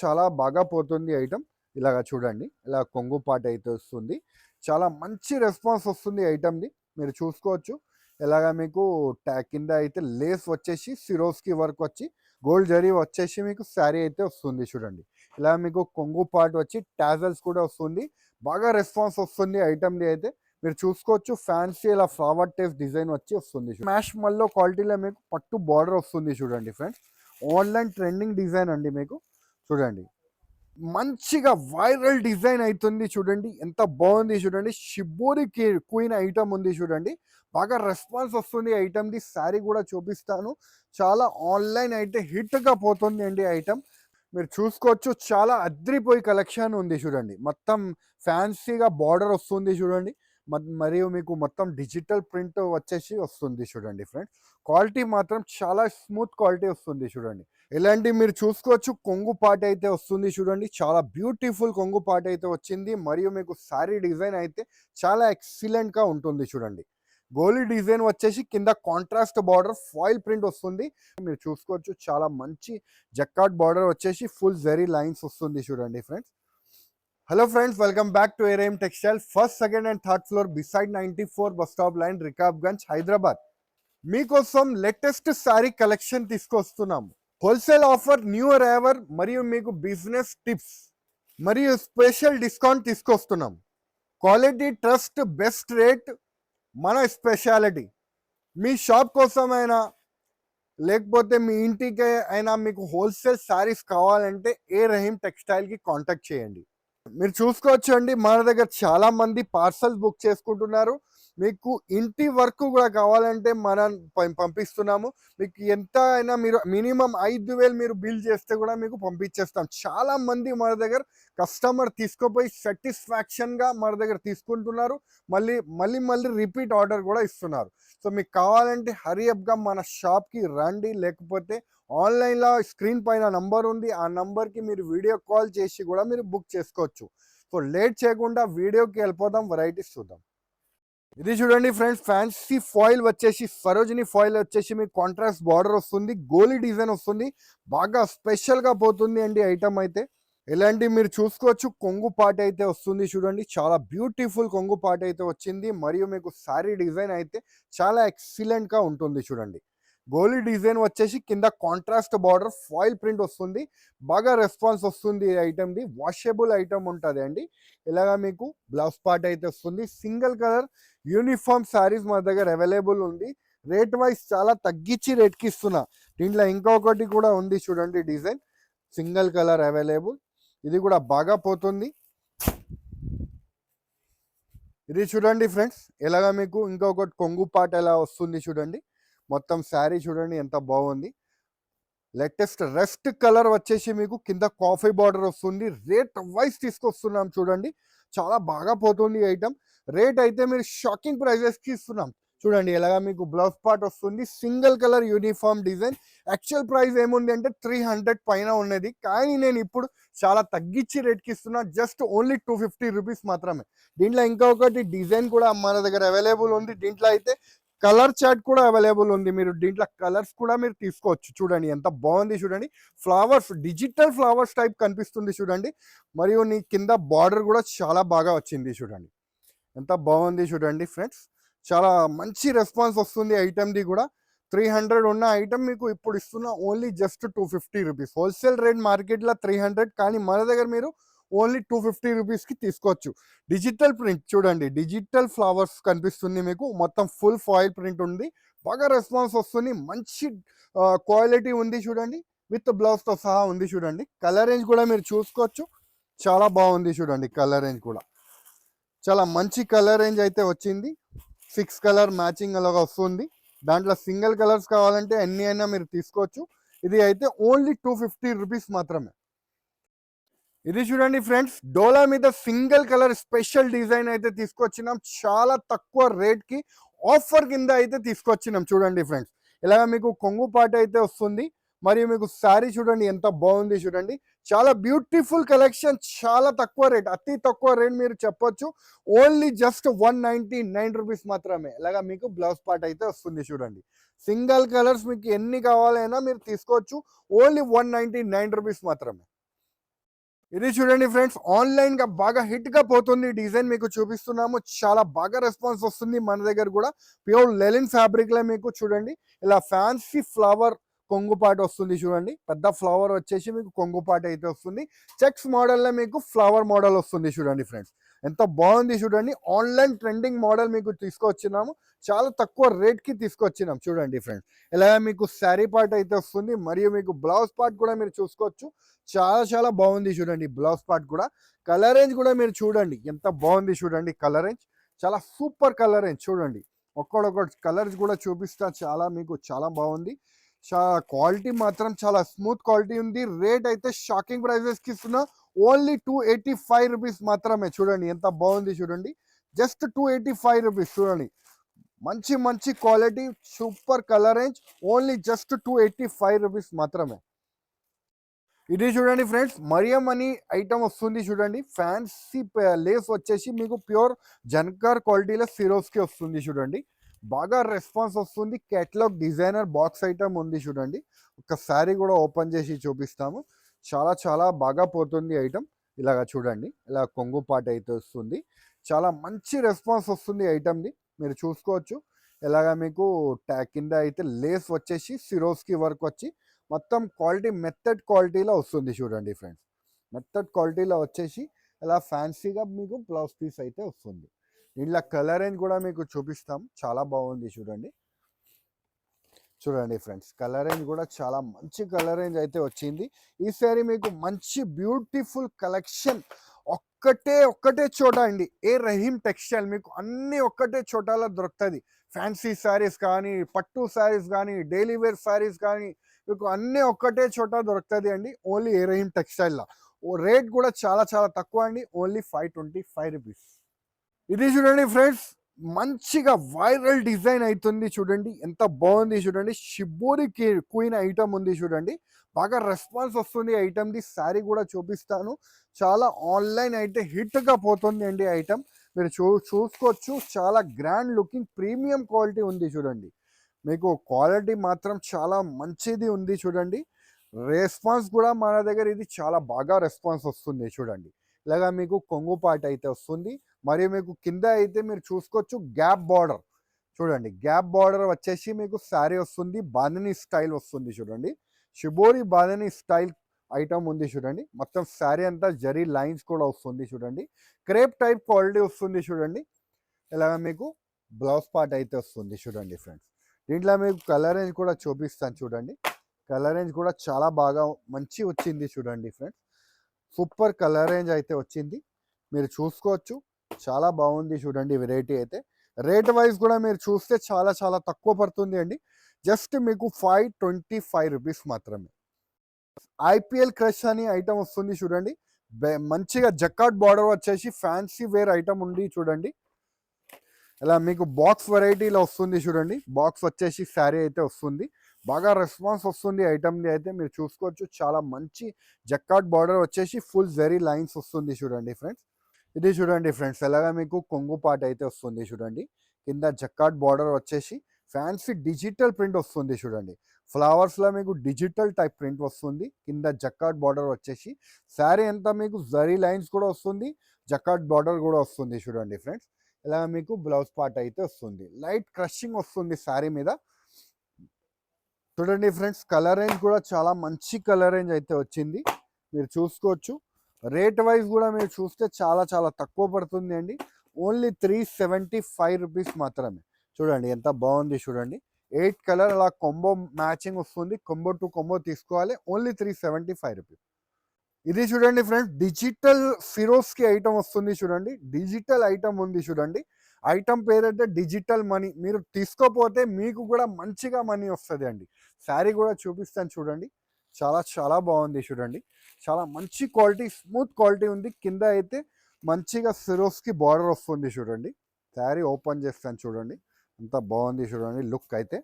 చాలా బాగా పోతుంది ఐటమ్. ఇలాగ చూడండి. ఇలా కొంగు పాట అయితే వస్తుంది. చాలా మంచి రెస్పాన్స్ వస్తుంది ఐటమ్‌ది. మీరు చూసుకోవచ్చు. ఇలాగ మీకు కింద అయితే లేస్ వచ్చేసి సిరోస్కి వర్క్ వచ్చి గోల్డ్ జరీ వచ్చేసి మీకు శారీ అయితే వస్తుంది చూడండి. ఇలా మీకు కొంగు పార్ట్ వచ్చి టాజల్స్ కూడా వస్తుంది. బాగా రెస్పాన్స్ వస్తుంది ఐటమ్‌ది అయితే. మీరు చూసుకోవచ్చు ఫ్యాన్సీ ఇలా ఫ్లవర్ టైప్ డిజైన్ వచ్చి వస్తుంది. స్మాష్ మల్లో క్వాలిటీలో మీకు పట్టు బార్డర్ వస్తుంది చూడండి ఫ్రెండ్స్. ఆన్‌లైన్ ట్రెండింగ్ డిజైన్ అండి మీకు. చూడండి. మంచిగా వైరల్ డిజైన్ అవుతుంది చూడండి. ఎంత బాగుంది చూడండి. షిబోరి క్వీన్ ఐటమ్ ఉంది చూడండి. బాగా రెస్పాన్స్ వస్తుంది ఐటమ్‌ది. శారీ కూడా చూపిస్తాను. చాలా ఆన్‌లైన్ అయితే హిట్‌గా పోతుంది అండి ఐటమ్. మీరు చూసుకోవచ్చు చాలా అద్రిపోయి కలెక్షన్ ఉంది చూడండి. మొత్తం ఫ్యాన్సీగా బార్డర్ వస్తుంది చూడండి. మరియు మీకు మొత్తం డిజిటల్ ప్రింట్ వచ్చేసి వస్తుంది చూడండి ఫ్రెండ్స్. క్వాలిటీ మాత్రం చాలా స్మూత్ క్వాలిటీ వస్తుంది చూడండి. ఇలాంటి మీరు చూసుకోవచ్చు కొంగు పాట అయితే వస్తుంది చూడండి. చాలా బ్యూటిఫుల్ కొంగు పాట అయితే వచ్చింది. మరియు మీకు శారీ డిజైన్ అయితే చాలా ఎక్సలెంట్‌గా ఉంటుంది చూడండి. గోలీ డిజైన్ వచ్చేసి కింద కాంట్రాస్ట్ బార్డర్ ఫాయిల్ ప్రింట్ వస్తుంది. మీరు చూసుకోవచ్చు చాలా మంచి జక్కాట్ బార్డర్ వచ్చేసి ఫుల్ జరీ లైన్స్ వస్తుంది చూడండి friends. Hello friends, welcome back to ARM textile. First, second and third floor beside 94 bus stop line, Rikabganj, Hyderabad. మీకోసం లేటెస్ట్ శారీ కలెక్షన్ తీసుకొస్తున్నాము. హోల్సేల్ ఆఫర్, న్యూ అరైవల్ మరియు మీకు బిజినెస్ టిప్స్ మరియు స్పెషల్ డిస్కౌంట్ తీసుకొస్తున్నాం. Quality, trust, best rate మన speciality. మీ shop కోసమైనా లేకపోతే మీ ఇంటికి అయినా మీకు హోల్సేల్ శారీస్ కావాలంటే ఏ రహీం టెక్స్టైల్కి కాంటాక్ట్ చేయండి. మీరు చూసుకోవచ్చు అండి, మన దగ్గర చాలా మంది పార్సల్స్ బుక్ చేసుకుంటున్నారు. మీకు ఇంటి వరకు కూడా కావాలంటే మనం పంపిస్తున్నాము. మీకు ఎంత అయినా మీరు మినిమం 5,000 మీరు బిల్ చేస్తే కూడా మీకు పంపించేస్తాం. చాలా మంది మన దగ్గర కస్టమర్ తీసుకుపోయి సాటిస్ఫాక్షన్గా మన దగ్గర తీసుకుంటున్నారు. మళ్ళీ రిపీట్ ఆర్డర్ కూడా ఇస్తున్నారు. సో మీకు కావాలంటే హరియప్గా మన షాప్కి రండి. లేకపోతే ఆన్లైన్లో స్క్రీన్ పైన నంబర్ ఉంది. ఆ నంబర్కి మీరు వీడియో కాల్ చేసి కూడా మీరు బుక్ చేసుకోవచ్చు. సో లేట్ చేయకుండా వీడియోకి వెళ్ళిపోదాం, వెరైటీస్ చూద్దాం. ఇది చూడండి ఫ్రెండ్స్, ఫ్యాన్సీ ఫాయిల్ వచ్చేసి సరోజిని ఫాయిల్ వచ్చేసి మీకు కాంట్రాస్ట్ బార్డర్ వస్తుంది. గోలీ డిజైన్ వస్తుంది. బాగా స్పెషల్గా పోతుంది అండి ఐటమ్ అయితే. ఇలాంటి మీరు చూసుకోవచ్చు కొంగు పాట అయితే వస్తుంది చూడండి. చాలా బ్యూటిఫుల్ కొంగు పాట అయితే వచ్చింది. మరియు మీకు శారీ డిజైన్ అయితే చాలా ఎక్సలెంట్గా ఉంటుంది చూడండి. గోలీ డిజైన్ వచ్చేసి కింద కాంట్రాస్ట్ బార్డర్ ఫాయిల్ ప్రింట్ వస్తుంది. బాగా రెస్పాన్స్ వస్తుంది ఈ ఐటమ్ది. వాషబుల్ ఐటమ్ ఉంటుంది అండి. ఇలాగా మీకు బ్లౌజ్ పార్ట్ అయితే వస్తుంది. సింగిల్ కలర్ యూనిఫామ్ శారీస్ మన దగ్గర అవైలబుల్ ఉంది. రేట్ వైజ్ చాలా తగ్గించి రేట్కి ఇస్తున్నా. దీంట్లో ఇంకొకటి కూడా ఉంది చూడండి డిజైన్. Single colour available. ఇది కూడా బాగా పోతుంది. ఇది చూడండి ఫ్రెండ్స్, ఎలాగా మీకు ఇంకొకటి కొంగు పాట ఎలా వస్తుంది చూడండి. మొత్తం శారీ చూడండి ఎంత బాగుంది. లేటెస్ట్ రెస్ట్ కలర్ వచ్చేసి మీకు కింద కాఫీ బార్డర్ వస్తుంది. రేట్ వైజ్ తీసుకొస్తున్నాం చూడండి. చాలా బాగా పోతుంది ఐటమ్. రేట్ అయితే మీరు షాకింగ్ ప్రైజెస్కి ఇస్తున్నాం చూడండి. ఎలాగా మీకు బ్లౌజ్ పార్ట్ వస్తుంది. Single colour uniform design. Actual price ఏముంది అంటే 300 పైన ఉన్నది. కానీ నేను ఇప్పుడు చాలా తగ్గించి రేట్కి ఇస్తున్నా. జస్ట్ ఓన్లీ 250 రూపీస్ మాత్రమే. దీంట్లో ఇంకొకటి డిజైన్ కూడా మన దగ్గర అవైలబుల్ ఉంది. దీంట్లో అయితే కలర్ చార్ట్ కూడా అవైలబుల్ ఉంది. మీరు దీంట్లో కలర్స్ కూడా మీరు తీసుకోవచ్చు. చూడండి ఎంత బాగుంది చూడండి. ఫ్లవర్స్, డిజిటల్ ఫ్లవర్స్ టైప్ కనిపిస్తుంది చూడండి. మరియు నీ కింద బార్డర్ కూడా చాలా బాగా వచ్చింది చూడండి. ఎంత బాగుంది చూడండి ఫ్రెండ్స్. చాలా మంచి రెస్పాన్స్ వస్తుంది ఐటమ్ది కూడా. 300 ఉన్న ఐటమ్ మీకు ఇప్పుడు ఇస్తున్నా only just 250 rupees. Wholesale rate మార్కెట్లో 300, కానీ మన దగ్గర మీరు ఓన్లీ 250 రూపీస్కి తీసుకోవచ్చు. డిజిటల్ ప్రింట్ చూడండి. డిజిటల్ ఫ్లవర్స్ కనిపిస్తుంది మీకు. మొత్తం ఫుల్ ఫాయిల్ ప్రింట్ ఉంది. బాగా రెస్పాన్స్ వస్తుంది. మంచి క్వాలిటీ ఉంది చూడండి. విత్ బ్లౌజ్తో సహా ఉంది చూడండి. కలర్ రేంజ్ కూడా మీరు చూసుకోవచ్చు. చాలా బాగుంది చూడండి. కలర్ రేంజ్ కూడా చాలా మంచి కలర్ రేంజ్ అయితే వచ్చింది. 6 కలర్ మ్యాచింగ్ అలాగా వస్తుంది. దాంట్లో సింగిల్ కలర్స్ కావాలంటే ఎన్ని అయినా మీరు తీసుకోవచ్చు. ఇది అయితే ఓన్లీ 250 రూపీస్ మాత్రమే. ఇది చూడండి ఫ్రెండ్స్, డోలా మీద సింగిల్ కలర్ స్పెషల్ డిజైన్ అయితే తీసుకొచ్చినాం. చాలా తక్కువ రేట్కి ఆఫర్ కింద అయితే తీసుకొచ్చినాం చూడండి ఫ్రెండ్స్. ఇలాగ మీకు కొంగు పాట అయితే వస్తుంది. మరియు మీకు శారీ చూడండి ఎంత బాగుంది చూడండి. చాలా బ్యూటిఫుల్ కలెక్షన్. చాలా తక్కువ రేట్, అతి తక్కువ రేట్ మీరు చెప్పొచ్చు. ఓన్లీ జస్ట్ 199 రూపీస్ మాత్రమే. ఇలాగా మీకు బ్లౌజ్ పార్ట్ అయితే వస్తుంది చూడండి. సింగిల్ కలర్స్ మీకు ఎన్ని కావాలైనా మీరు తీసుకోవచ్చు. ఓన్లీ 199 రూపీస్ మాత్రమే. ఇది చూడండి ఫ్రెండ్స్, ఆన్‌లైన్‌గా బాగా హిట్‌గా పోతుంది డిజైన్ మీకు చూపిస్తున్నాము. చాలా బాగా రెస్పాన్స్ వస్తుంది మన దగ్గర గూడా. ప్యూర్ లెనిన్ ఫ్యాబ్రిక్‌లో మీకు చూడండి ఇలా ఫ్యాన్సీ ఫ్లవర్ కొంగుపాటు వస్తుంది చూడండి. పెద్ద ఫ్లవర్ వచ్చేసి మీకు కొంగుపాటు అయితే వస్తుంది. చెక్స్ మోడల్‌లో మీకు ఫ్లవర్ మోడల్ వస్తుంది చూడండి ఫ్రెండ్స్. ఎంత బాగుంది చూడండి. ఆన్‌లైన్ ట్రెండింగ్ మోడల్ మీకు తీసుకొచ్చినాము. చాలా తక్కువ రేట్‌కి తీసుకొచ్చినాం చూడండి ఫ్రెండ్స్. ఇలా మీకు శారీ పార్ట్ అయితే వస్తుంది. మరియు మీకు బ్లౌజ్ పార్ట్ కూడా మీరు చూసుకోవచ్చు. చాలా చాలా బాగుంది చూడండి బ్లౌజ్ పార్ట్ కూడా. కలర్ రేంజ్ కూడా మీరు చూడండి ఎంత బాగుంది చూడండి కలర్ రేంజ్. చాలా సూపర్ కలర్ రేంజ్ చూడండి. ఒక్కడొక్కటి కలర్స్ కూడా చూపిస్తా, చాలా మీకు చాలా బాగుంది. క్వాలిటీ మాత్రం చాలా స్మూత్ క్వాలిటీ ఉంది. రేట్ అయితే షాకింగ్ ప్రైజెస్కి ఇస్తున్నా. ఓన్లీ 285 రూపీస్ మాత్రమే. చూడండి ఎంత బాగుంది చూడండి. జస్ట్ 285 రూపీస్ చూడండి. మంచి మంచి quality super colour range. Only just 285 rupees మాత్రమే. ఇది చూడండి ఫ్రెండ్స్, మరియం అని ఐటమ్ వస్తుంది చూడండి. ఫ్యాన్సీ లేస్ వచ్చేసి మీకు ప్యూర్ జన్కార్ క్వాలిటీలో సిరోస్కి వస్తుంది చూడండి. బాగా రెస్పాన్స్ వస్తుంది. కేటలాగ్ డిజైనర్ బాక్స్ ఐటమ్ ఉంది చూడండి. ఒకసారి కూడా ఓపెన్ చేసి చూపిస్తాము. చాలా చాలా బాగా పోతుంది ఐటమ్. ఇలాగా చూడండి, ఇలా కొంగు పాట అయితే వస్తుంది. చాలా మంచి రెస్పాన్స్ వస్తుంది ఐటమ్ది, మీరు చూసుకోవచ్చు. ఇలాగా మీకు కింద అయితే లేస్ వచ్చేసి సిరోస్కి వర్క్ వచ్చి మొత్తం క్వాలిటీ మెథడ్ క్వాలిటీలో వస్తుంది చూడండి ఫ్రెండ్స్. మెథడ్ క్వాలిటీలో వచ్చేసి ఇలా ఫ్యాన్సీగా మీకు బ్లౌజ్ పీస్ అయితే వస్తుంది. ఇలా కలర్ రేంజ్ కూడా మీకు చూపిస్తాం. చాలా బాగుంది చూడండి. చూడండి ఫ్రెండ్స్, కలర్ రేంజ్ కూడా చాలా మంచి కలర్ రేంజ్ అయితే వచ్చింది. ఈసారి మీకు మంచి బ్యూటిఫుల్ కలెక్షన్ ఒక్కటే చోట అండి. ఏ రహీం టెక్స్టైల్ మీకు అన్ని ఒక్కటే చోటలో దొరుకుతుంది. ఫ్యాన్సీ శారీస్ కానీ, పట్టు శారీస్ కానీ, డైలీ వేర్ శారీస్ కానీ మీకు అన్నీ ఒక్కటే చోట దొరుకుతుంది అండి. ఓన్లీ ఏ రహీం టెక్స్టైల్లో. రేట్ కూడా చాలా చాలా తక్కువ అండి. Only 525 rupees. ఇది చూడండి ఫ్రెండ్స్, మంచిగా వైరల్ డిజైన్ అవుతుంది చూడండి. ఎంత బాగుంది చూడండి. షిబోరి క్వీన్ ఐటమ్ ఉంది చూడండి. బాగా రెస్పాన్స్ వస్తుంది ఐటమ్ది. శారీ కూడా చూపిస్తాను. చాలా ఆన్లైన్ అయితే హిట్గా పోతుంది అండి ఐటమ్. మీరు చూసుకోవచ్చు. చాలా గ్రాండ్ లుకింగ్ ప్రీమియం క్వాలిటీ ఉంది చూడండి. మీకు క్వాలిటీ మాత్రం చాలా మంచిది ఉంది చూడండి. రెస్పాన్స్ కూడా మన దగ్గర ఇది చాలా బాగా రెస్పాన్స్ వస్తుంది చూడండి. ఇలాగా మీకు కొంగు పాట అయితే వస్తుంది. మరియు మీకు కింద అయితే మీరు చూసుకోవచ్చు గ్యాప్ బార్డర్ చూడండి. గ్యాప్ బార్డర్ వచ్చేసి మీకు శారీ వస్తుంది. బాందిని స్టైల్ వస్తుంది చూడండి. షిబోరి బాందిని స్టైల్ ఐటమ్ ఉంది చూడండి. మొత్తం శారీ అంతా జరీ లైన్స్ కూడా వస్తుంది చూడండి. క్రేప్ టైప్ క్వాలిటీ వస్తుంది చూడండి. ఇలాగ మీకు బ్లౌజ్ పార్ట్ అయితే వస్తుంది చూడండి ఫ్రెండ్స్. దీంట్లో మీకు కలర్ రేంజ్ కూడా చూపిస్తాను చూడండి. కలర్ రేంజ్ కూడా చాలా బాగా మంచి వచ్చింది చూడండి ఫ్రెండ్స్. సూపర్ కలర్ రేంజ్ అయితే వచ్చింది, మీరు చూసుకోవచ్చు. చాలా బాగుంది చూడండి వెరైటీ అయితే. రేట్ వైజ్ కూడా మీరు చూస్తే చాలా చాలా తక్కువ పడుతుంది అండి. జస్ట్ మీకు 525 రూపీస్ మాత్రమే. ఐపీఎల్ క్రష్ అని ఐటమ్ వస్తుంది చూడండి. మంచిగా జకాట్ బార్డర్ వచ్చేసి ఫ్యాన్సీ వేర్ ఐటమ్ ఉంది చూడండి. ఇలా మీకు బాక్స్ వెరైటీలో వస్తుంది చూడండి. బాక్స్ వచ్చేసి శారీ అయితే వస్తుంది. బాగా రెస్పాన్స్ వస్తుంది ఐటమ్ది అయితే, మీరు చూసుకోవచ్చు. చాలా మంచి జక్కాట్ బార్డర్ వచ్చేసి ఫుల్ జరీ లైన్స్ వస్తుంది చూడండి ఫ్రెండ్స్. ఇది చూడండి ఫ్రెండ్స్, ఎలాగా మీకు కొంగు పాట అయితే వస్తుంది చూడండి. కింద జక్కాట్ బార్డర్ వచ్చేసి ఫ్యాన్సీ డిజిటల్ ప్రింట్ వస్తుంది చూడండి. ఫ్లవర్స్లో మీకు డిజిటల్ టైప్ ప్రింట్ వస్తుంది. కింద జక్కాట్ బార్డర్ వచ్చేసి శారీ అంతా మీకు జరీ లైన్స్ కూడా వస్తుంది. జక్కాట్ బార్డర్ కూడా వస్తుంది చూడండి ఫ్రెండ్స్. ఇలా మీకు బ్లౌజ్ పార్ట్ అయితే వస్తుంది. లైట్ క్రషింగ్ వస్తుంది శారీ మీద చూడండి ఫ్రెండ్స్. కలర్ రేంజ్ కూడా చాలా మంచి కలర్ రేంజ్ అయితే వచ్చింది, మీరు చూసుకోవచ్చు. రేట్ వైజ్ కూడా మీరు చూస్తే చాలా చాలా తక్కువ పడుతుంది అండి. ఓన్లీ 375 రూపీస్ మాత్రమే. చూడండి ఎంత బాగుంది చూడండి. 8 కలర్ అలా కొంబో మ్యాచింగ్ వస్తుంది. కొంబో టు కొంబో తీసుకోవాలి. Only 375 rupees. ఇది చూడండి ఫ్రెండ్స్, డిజిటల్ ఫిరోస్కి ఐటమ్ వస్తుంది చూడండి. డిజిటల్ ఐటమ్ ఉంది చూడండి. ఐటమ్ పేరైతే డిజిటల్ మనీ. మీరు తీసుకోపోతే మీకు కూడా మంచిగా మనీ వస్తుంది అండి. శారీ కూడా చూపిస్తాను చూడండి. చాలా చాలా బాగుంది చూడండి. చాలా మంచి క్వాలిటీ, స్మూత్ క్వాలిటీ ఉంది. కింద అయితే మంచిగా ఫిరోస్కి బార్డర్ వస్తుంది చూడండి. శారీ ఓపెన్ చేస్తాను చూడండి. అంత బాగుంది చూడండి లుక్ అయితే,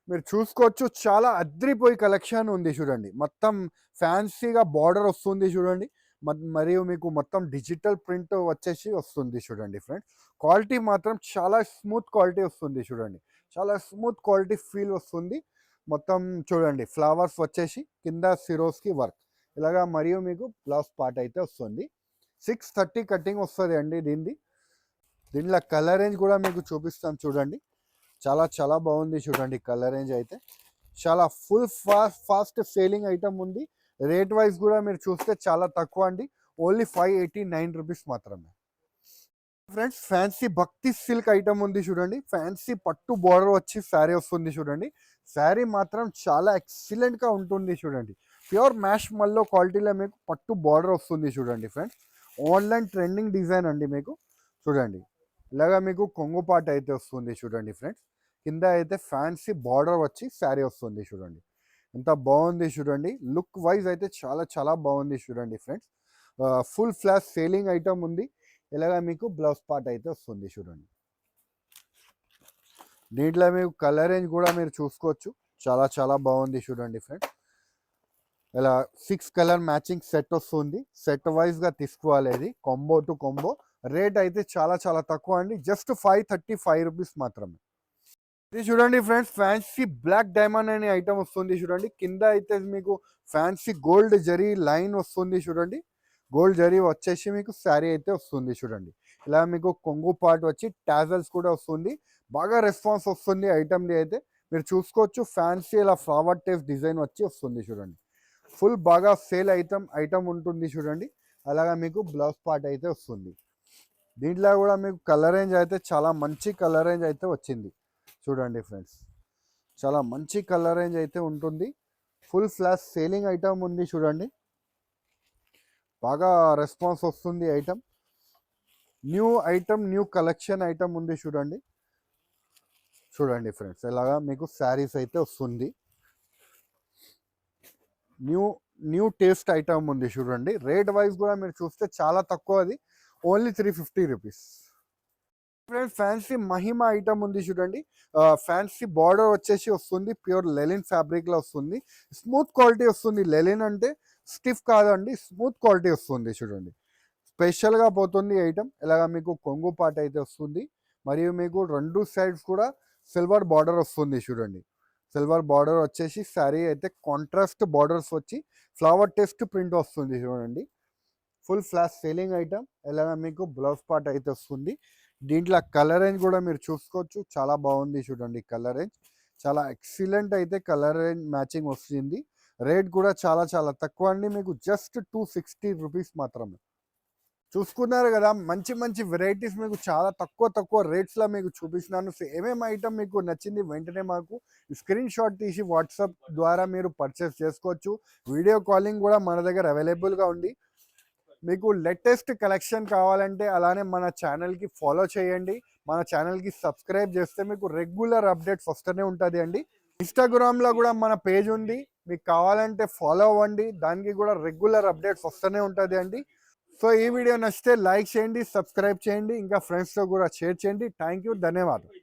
మీరు చూసుకోవచ్చు. చాలా అద్రిపోయి కలెక్షన్ ఉంది చూడండి. మొత్తం ఫ్యాన్సీగా బార్డర్ వస్తుంది చూడండి. మరియు మీకు మొత్తం డిజిటల్ ప్రింట్ వచ్చేసి వస్తుంది చూడండి ఫ్రెండ్స్. క్వాలిటీ మాత్రం చాలా స్మూత్ క్వాలిటీ వస్తుంది చూడండి. చాలా స్మూత్ క్వాలిటీ ఫీల్ వస్తుంది. మొత్తం చూడండి ఫ్లవర్స్ వచ్చేసి కింద సిరోస్కి వర్క్. ఇలాగా మరియు మీకు బ్లౌజ్ పార్ట్ అయితే వస్తుంది. 630 కటింగ్ వస్తుంది అండి దీంట్లో కలర్ రేంజ్ కూడా మీకు చూపిస్తాం చూడండి. చాలా చాలా బాగుంది చూడండి కలర్ రేంజ్ అయితే. చాలా ఫుల్ ఫాస్ట్ సేలింగ్ ఐటమ్ ఉంది. రేట్ వైజ్ కూడా మీరు చూస్తే చాలా తక్కువ అండి. ఓన్లీ 589 రూపీస్ మాత్రమే. ఫ్రెండ్స్ ఫ్యాన్సీ భక్తి సిల్క్ ఐటమ్ ఉంది చూడండి. ఫ్యాన్సీ పట్టు బార్డర్ వచ్చి శారీ వస్తుంది చూడండి. శారీ మాత్రం చాలా ఎక్సలెంట్గా ఉంటుంది చూడండి. ప్యూర్ మ్యాష్ మల్లో క్వాలిటీలో మీకు పట్టు బార్డర్ వస్తుంది చూడండి ఫ్రెండ్స్. ఆన్లైన్ ట్రెండింగ్ డిజైన్ అండి మీకు చూడండి. ఇలాగా మీకు కొంగు పాట అయితే వస్తుంది చూడండి ఫ్రెండ్స్. కింద అయితే ఫ్యాన్సీ బార్డర్ వచ్చి శారీ వస్తుంది చూడండి. ఎంత బాగుంది చూడండి. లుక్ వైజ్ అయితే చాలా చాలా బాగుంది చూడండి friends. Full flash selling item ఉంది. ఇలాగా మీకు బ్లౌజ్ పార్ట్ అయితే వస్తుంది చూడండి. దీంట్లో మీకు కలర్ రేంజ్ కూడా మీరు చూసుకోవచ్చు. చాలా చాలా బాగుంది చూడండి ఫ్రెండ్స్. ఇలా 6 కలర్ మ్యాచింగ్ సెట్ వస్తుంది. సెట్ వైజ్గా తీసుకోవాలి. అది కాంబో టు కాంబో. రేట్ అయితే చాలా చాలా తక్కువ అండి. జస్ట్ 535 రూపీస్ మాత్రమే. ఇది చూడండి ఫ్రెండ్స్, ఫ్యాన్సీ బ్లాక్ డైమండ్ అనే ఐటమ్ వస్తుంది చూడండి. కింద అయితే మీకు ఫ్యాన్సీ గోల్డ్ జరీ లైన్ వస్తుంది చూడండి. గోల్డ్ జరీ వచ్చేసి మీకు శారీ అయితే వస్తుంది చూడండి. ఇలా మీకు కొంగు పార్ట్ వచ్చి టాజల్స్ కూడా వస్తుంది. బాగా రెస్పాన్స్ వస్తుంది ఐటమ్ది అయితే మీరు చూసుకోవచ్చు. ఫ్యాన్సీ ఇలా ఫ్లవర్ టేప్ డిజైన్ వచ్చి వస్తుంది చూడండి. ఫుల్ బాగా సేల్ ఐటమ్ ఉంటుంది చూడండి. అలాగా మీకు బ్లౌజ్ పార్ట్ అయితే వస్తుంది. దీంట్లో కూడా మీకు కలర్ రేంజ్ అయితే చాలా మంచి కలర్ రేంజ్ అయితే వచ్చింది చూడండి ఫ్రెండ్స్. చాలా మంచి కలర్ రేంజ్ అయితే ఉంటుంది. ఫుల్ ఫ్లాష్ సేలింగ్ ఐటమ్ ఉంది చూడండి. బాగా రెస్పాన్స్ వస్తుంది item. New item, new collection item ఉంది చూడండి. చూడండి ఫ్రెండ్స్, ఇలాగా మీకు శారీస్ అయితే వస్తుంది. న్యూ టేస్ట్ ఐటమ్ ఉంది చూడండి. రేట్ వైజ్ కూడా మీరు చూస్తే చాలా తక్కువ. అది ఓన్లీ 350 రూపీస్. ఫ్రెండ్స్ ఫ్యాన్సీ మహిమ ఐటమ్ ఉంది చూడండి. ఫ్యాన్సీ బార్డర్ వచ్చేసి వస్తుంది. ప్యూర్ లెలిన్ ఫ్యాబ్రిక్లో వస్తుంది. స్మూత్ క్వాలిటీ వస్తుంది. లెలిన్ అంటే స్టిఫ్ కాదండి, స్మూత్ క్వాలిటీ వస్తుంది చూడండి. స్పెషల్గా పోతుంది ఐటమ్. ఇలాగా మీకు కొంగు పాట అయితే వస్తుంది. మరియు మీకు 2 సైడ్స్ కూడా సిల్వర్ బార్డర్ వస్తుంది చూడండి. సిల్వర్ బార్డర్ వచ్చేసి శారీ అయితే కాంట్రాస్ట్ బార్డర్స్ వచ్చి ఫ్లవర్ టెస్ట్ ప్రింట్ వస్తుంది చూడండి. Full flash selling item. ఇలాగా మీకు బ్లౌజ్ పార్ట్ అయితే వస్తుంది. దీంట్లో కలర్ రేంజ్ కూడా మీరు చూసుకోవచ్చు. చాలా బాగుంది చూడండి కలర్ రేంజ్. చాలా ఎక్సలెంట్ అయితే కలర్ రేంజ్ మ్యాచింగ్ వస్తుంది. రేట్ కూడా చాలా చాలా తక్కువ అండి. మీకు జస్ట్ 260 రూపీస్ మాత్రమే. చూసుకున్నారు కదా, మంచి మంచి వెరైటీస్ మీకు చాలా తక్కువ రేట్స్లో మీకు చూపిస్తున్నాను. ఏమేమి ఐటమ్ మీకు నచ్చింది వెంటనే మాకు స్క్రీన్ షాట్ తీసి వాట్సాప్ ద్వారా మీరు పర్చేస్ చేసుకోవచ్చు. వీడియో కాలింగ్ కూడా మన దగ్గర అవైలబుల్గా ఉంది. మీకు లేటెస్ట్ కలెక్షన్ కావాలంటే అలానే మన ఛానల్కి ఫాలో చేయండి. మన ఛానల్కి సబ్స్క్రైబ్ చేస్తే మీకు రెగ్యులర్ అప్డేట్స్ వస్తూనే ఉంటుంది అండి. ఇన్స్టాగ్రామ్లో కూడా మన పేజ్ ఉంది, మీకు కావాలంటే ఫాలో అవ్వండి. దానికి కూడా రెగ్యులర్ అప్డేట్స్ వస్తూనే ఉంటుంది అండి. సో ఈ వీడియో నచ్చితే లైక్ చేయండి, సబ్స్క్రైబ్ చేయండి, ఇంకా ఫ్రెండ్స్తో కూడా షేర్ చేయండి. థ్యాంక్ యూ, ధన్యవాదాలు.